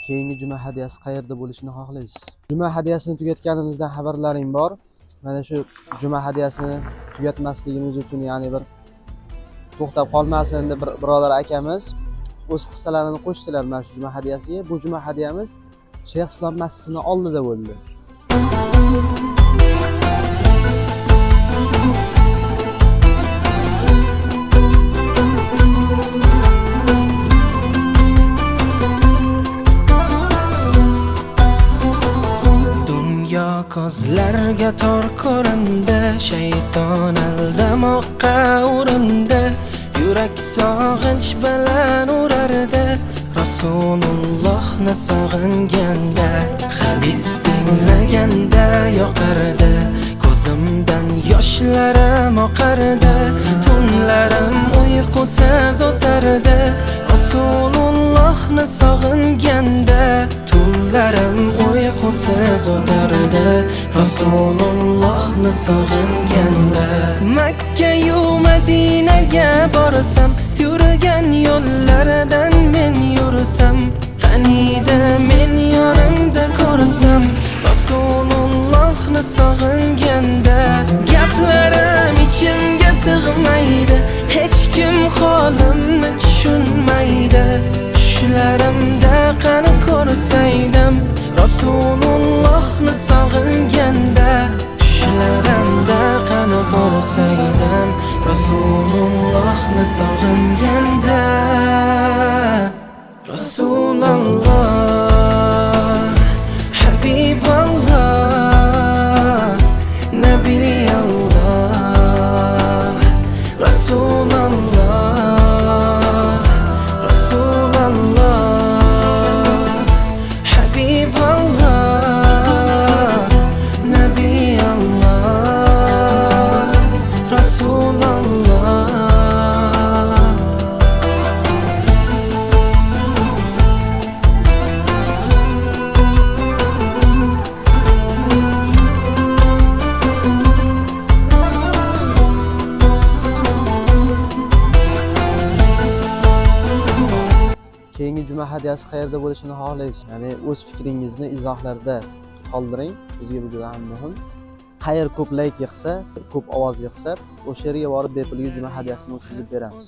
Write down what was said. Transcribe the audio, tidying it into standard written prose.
Keyingi juma hadyasi qayerda bo'lishini xohlaysiz? Juma hadyasini tugatganimizdan xabarlaring bor. Mana shu juma hadyasini tugatmasligimiz uchun, ya'ni bir to'xtab qolmasin deb birodar akamiz o'z hissalarini qo'shdilar mana shu juma hadyasiga. Bu juma hadyamiz Shayx Islom masjidining oldida bo'ldi. Ko'zlarga tor ko'rindi, shayton aldamoqqa urindi, yurak sog'inch bilan urardi. Rasulullohni sog'inganda, hadis tinglaganda yoqardi, ko'zimdan yoshlarim oqardi, tunlarim uyqusiz o'tardi. Rasulullohni sog'inganda, tunlarim uyqusiz o'tardi. Rasulullohni sog'inganda, Makka-yu Madinaga borsam, yurgan yo'llaridan men yursam, qaniydi men yonimda ko'rsam. Rasulullohni sog'inganda, gaplarim ichimga sig'maydi, hech kim holimni tushunmaydi. Tushlarimda qani ko'rsaydim, Rasulullohni sog'inganda, tushlarimda qani ko'rsaydim, Rasulullohni sog'inganda. Rasululloh, Habiballoh, Nabiyalloh, Rasululloh, Rasululloh, Habiballoh, Nabiyalloh, Rasululloh. Keyingi juma hadyasi qayerda bo'lishini xohlaysiz? Ya'ni o'z fikringizni izohlarda qoldiring. Bizga bu juda ham muhim. Qayer ko'p layk yig'sa, ko'p ovoz yig'sa, o'sha yerga borib bepulga juma hadyasini o'tkazib beramiz.